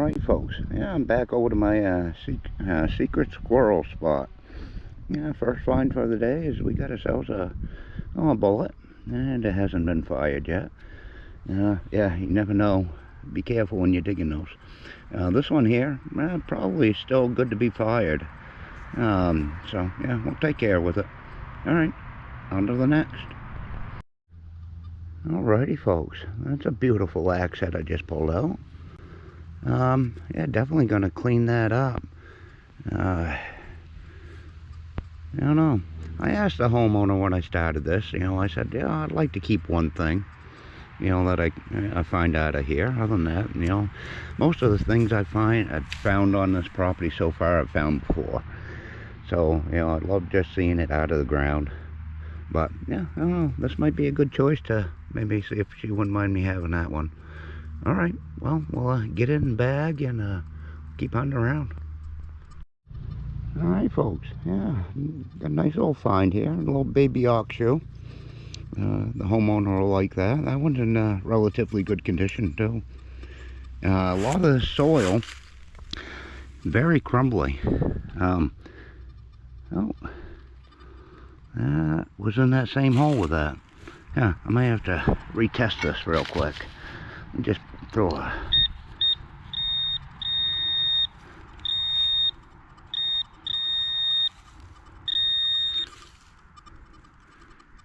Alright folks, yeah, I'm back over to my secret squirrel spot. Yeah, first find for the day is we got ourselves a bullet, and it hasn't been fired yet. Yeah, you never know. Be careful when you're digging those. This one here, probably still good to be fired. So yeah, we'll take care with it. Alright, on to the next. Alrighty folks, that's a beautiful axe head I just pulled out. Yeah, definitely gonna clean that up. I don't know. I asked the homeowner when I started this, I said, yeah, I'd like to keep one thing, that I find out of here. Other than that, most of the things I've found on this property so far, I've found before. So, I love just seeing it out of the ground. But, yeah, I don't know. This might be a good choice to maybe see if she wouldn't mind me having that one. Alright, well, we'll get it in the bag and keep hunting around. Alright folks, yeah, got a nice little find here, a little baby ox shoe. The homeowner will like that. That one's in relatively good condition too. A lot of the soil, very crumbly. That was in that same hole with that. Yeah, I may have to retest this real quick. Just throw a...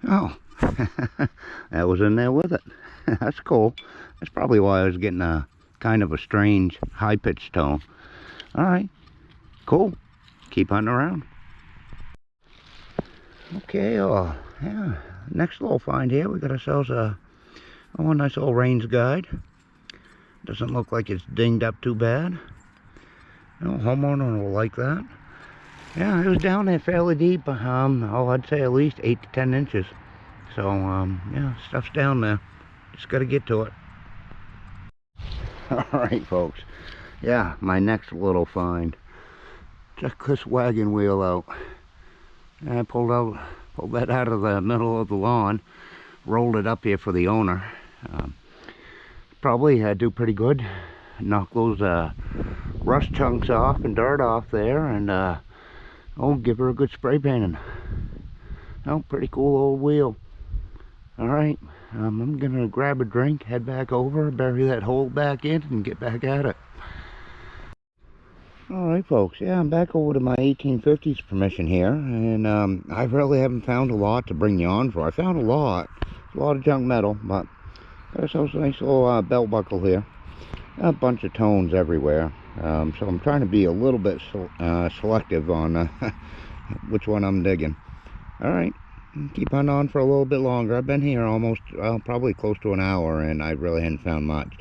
Oh, that was in there with it. That's cool. That's probably why I was getting a kind of a strange high-pitched tone. Alright, cool. Keep hunting around. Okay, yeah, next little find here, we got ourselves a nice little range guide. Doesn't look like it's dinged up too bad. Homeowner will like that. Yeah, it was down there fairly deep. I'd say at least 8 to 10 inches. So, yeah, stuff's down there. Just got to get to it. Alright, folks. Yeah, my next little find. Check this wagon wheel out. I pulled that out of the middle of the lawn. Rolled it up here for the owner. Probably do pretty good. Knock those rust chunks off and dirt off there, and give her a good spray painting. Pretty cool old wheel. Alright, I'm gonna grab a drink, head back over, bury that hole back in, and get back at it. Alright folks, yeah, I'm back over to my 1850s permission here, and I really haven't found a lot to bring you on for. I found a lot of junk metal, but there's a nice little belt buckle here. A bunch of tones everywhere, so I'm trying to be a little bit selective on which one I'm digging. Alright, keep on for a little bit longer. I've been here almost, probably close to an hour, and I really hadn't found much.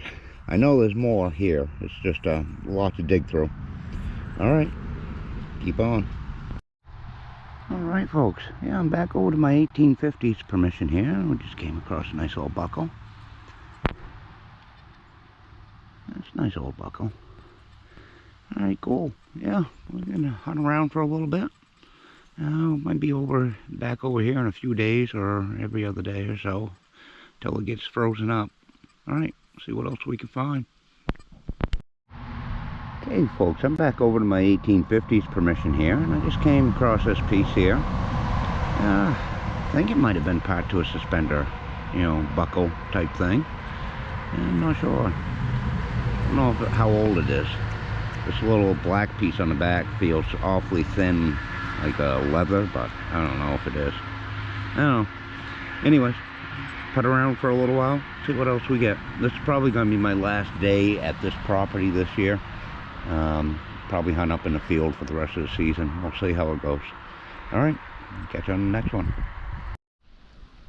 I know there's more here. It's just a lot to dig through. Alright, keep on. Alright folks, yeah, I'm back over to my 1850s permission here. We just came across a nice old buckle. That's a nice old buckle. Alright, cool. Yeah, we're gonna hunt around for a little bit. Might be back over here in a few days or every other day or so till it gets frozen up. Alright, see what else we can find. Okay folks, I'm back over to my 1850s permission here, and I just came across this piece here. I think it might have been part to a suspender, buckle type thing. I'm not sure. I don't know how old it is. This little black piece on the back feels awfully thin, like leather, but I don't know if it is. I don't know. Anyways, put around for a little while, see what else we get. This is probably going to be my last day at this property this year. Probably hunt up in the field for the rest of the season. We'll see how it goes. Alright, catch you on the next one.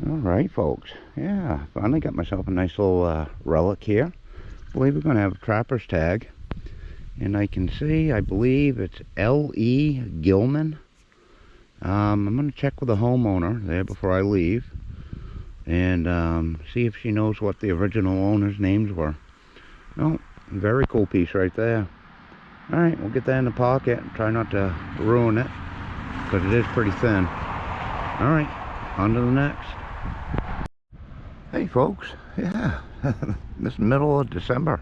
Alright folks, yeah, finally got myself a nice little relic here. I believe we're going to have a trapper's tag. And I can see, I believe it's L.E. Gilman. I'm going to check with the homeowner there before I leave. And see if she knows what the original owner's names were. Oh, very cool piece right there. Alright, we'll get that in the pocket. Try not to ruin it, because it is pretty thin. Alright, on to the next. Hey folks, yeah, this middle of December.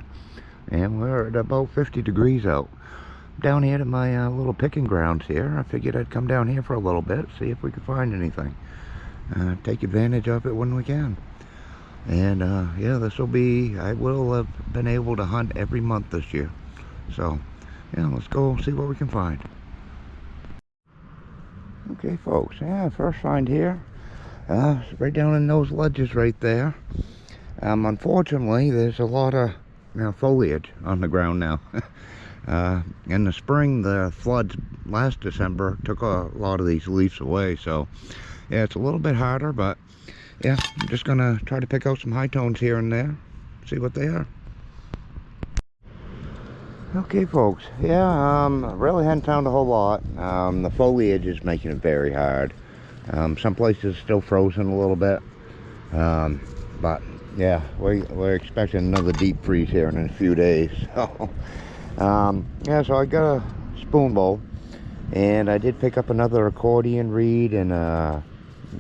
and we're at about 50 degrees out. Down here to my little picking grounds here. I figured I'd come down here for a little bit, see if we could find anything. Take advantage of it when we can. And yeah, I will have been able to hunt every month this year. So yeah, let's go see what we can find. Okay folks, yeah, first find here, right down in those ledges right there. Unfortunately, there's a lot of foliage on the ground now. In the spring, the floods last December took a lot of these leaves away, so yeah, it's a little bit harder, but yeah, I'm just gonna try to pick out some high tones here and there, see what they are. Okay folks, yeah, really hadn't found a whole lot. The foliage is making it very hard. Some places still frozen a little bit, but yeah, we're expecting another deep freeze here in a few days. So yeah, so I got a spoon bowl, and I did pick up another accordion reed and a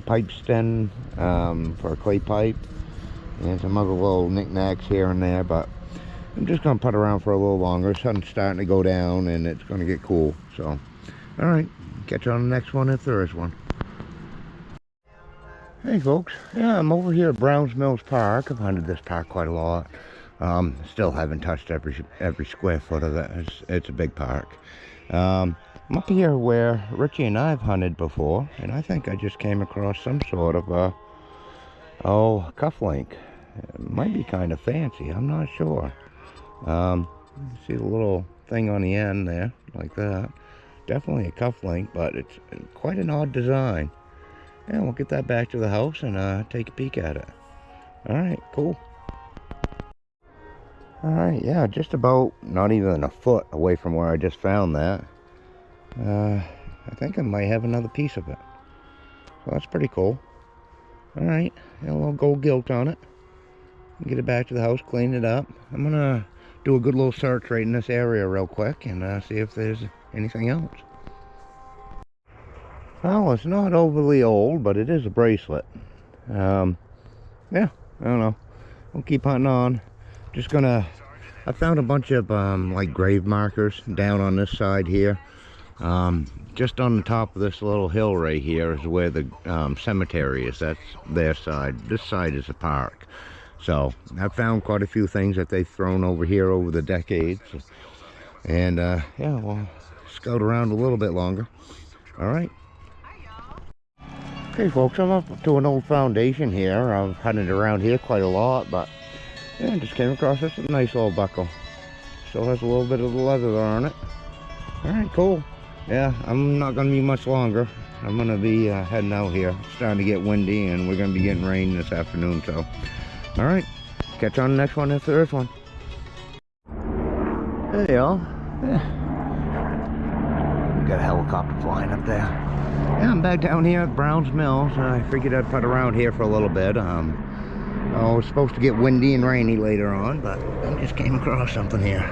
pipe stem for a clay pipe, and some other little knickknacks here and there, but I'm just gonna put around for a little longer. Sun's starting to go down and it's gonna get cool. So all right, catch you on the next one if there is one. Hey folks, yeah, I'm over here at Browns Mills Park. I've hunted this park quite a lot. Still haven't touched every square foot of it. It's a big park. I'm up here where Richie and I have hunted before, and I think I just came across some sort of a cufflink. It might be kind of fancy, I'm not sure. See the little thing on the end there, like that. Definitely a cufflink, but it's quite an odd design. And we'll get that back to the house and take a peek at it. Alright, cool. Alright, yeah, just about not even a foot away from where I just found that. I think I might have another piece of it. So that's pretty cool. Alright, a little gold gilt on it. Get it back to the house, clean it up. I'm gonna do a good little search right in this area real quick and see if there's anything else. Well, it's not overly old, but it is a bracelet. Yeah, I don't know. We'll keep hunting on. I found a bunch of like grave markers down on this side here. Just on the top of this little hill right here is where the cemetery is. That's their side. This side is a park. So I've found quite a few things that they've thrown over here over the decades. And yeah, we'll scout around a little bit longer. All right. Okay folks, I'm up to an old foundation here. I've hunted around here quite a lot, but yeah, just came across this nice little buckle. Still has a little bit of the leather on it. Alright, cool. Yeah, I'm not going to be much longer. I'm going to be heading out here. It's starting to get windy and we're going to be getting rain this afternoon, so alright, catch you on the next one if there is one. Hey y'all. Yeah. Got a helicopter flying up there. Yeah, I'm back down here at Browns Mills. I figured I'd put around here for a little bit. It's supposed to get windy and rainy later on, but I just came across something here.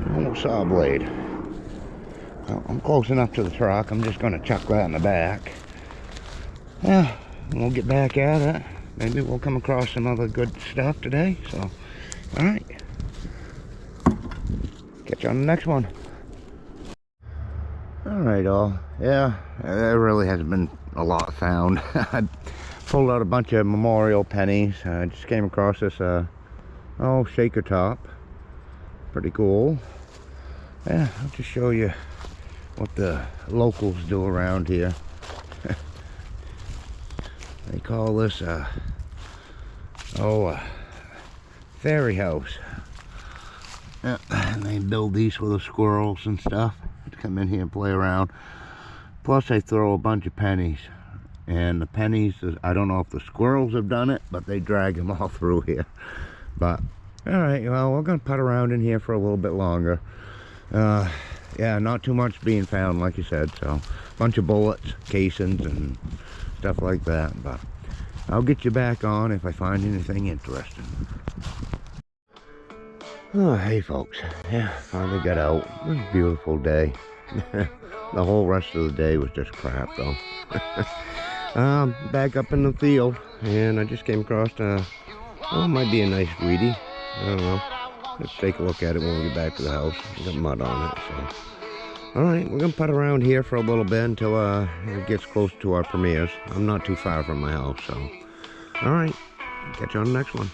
An old saw blade. Well, I'm close enough to the truck. I'm just going to chuck that in the back. Yeah, we'll get back at it. Maybe we'll come across some other good stuff today. So, all right. Catch you on the next one. Alright all, yeah, there really hasn't been a lot found. I pulled out a bunch of memorial pennies. I just came across this, shaker top. Pretty cool. Yeah, I'll just show you what the locals do around here. They call this a fairy house. Yeah, and they build these for the squirrels and stuff to come in here and play around. Plus they throw a bunch of pennies, and the pennies, I don't know if the squirrels have done it, but they drag them all through here. But all right, well, we're gonna putt around in here for a little bit longer. Yeah, not too much being found, like you said, so a bunch of bullets, casings and stuff like that, but I'll get you back on if I find anything interesting. Oh, hey folks, yeah, finally got out. It was a beautiful day. The whole rest of the day was just crap though. Back up in the field, and I just came across Oh, it might be a nice weedy. I don't know. Let's take a look at it when we get back to the house. We got mud on it, so. Alright, we're going to putt around here for a little bit until it gets close to our premieres. I'm not too far from my house, so. Alright, catch you on the next one.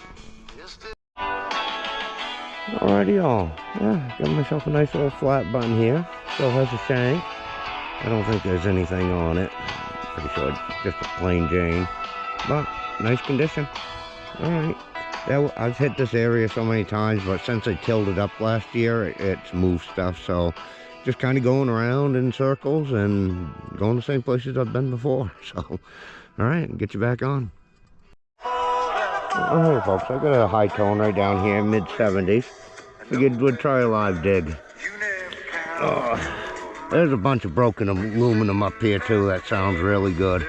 Alrighty, y'all. Yeah, got myself a nice little flat button here. Still has a shank. I don't think there's anything on it. Pretty sure it's just a plain Jane. But, nice condition. Alright. Yeah, I've hit this area so many times, but since I tilled it up last year, it's moved stuff. So, just kind of going around in circles and going the same places I've been before. So, alright, get you back on. Alright, folks, I got a high tone right down here, mid-70s. Figured we'd try a live dig. There's a bunch of broken aluminum up here, too. That sounds really good.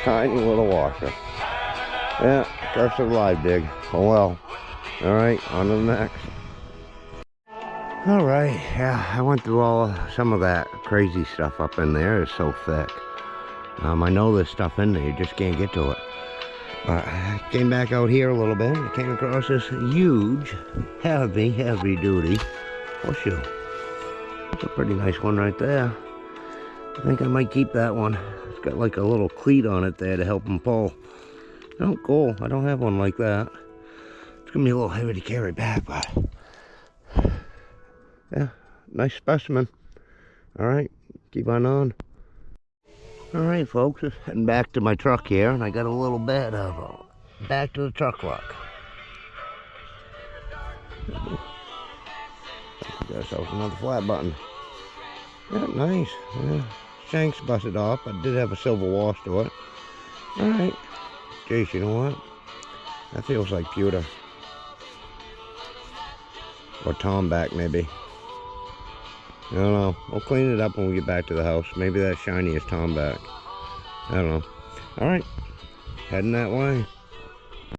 Tiny little washer. Yeah, curse of live dig. Oh well. Alright, on to the next. Alright, yeah, I went through some of that crazy stuff up in there. It's so thick. I know there's stuff in there, you just can't get to it. But I came back out here a little bit. I came across this huge, heavy duty horseshoe. That's a pretty nice one right there. I think I might keep that one. It's got like a little cleat on it there to help them pull. Oh, cool. I don't have one like that. It's gonna be a little heavy to carry back, but yeah, nice specimen. Alright, keep on. Alright, folks, just heading back to my truck here, and I got a little bit of back to the truck luck. Got ourselves another flat button. Yeah, nice. Yeah. Shanks busted off. I did have a silver wash to it. Alright. Jeez, you know what? That feels like pewter. Or tomback, maybe. I don't know. We'll clean it up when we get back to the house. Maybe that shiny is tomback. I don't know. Alright. Heading that way.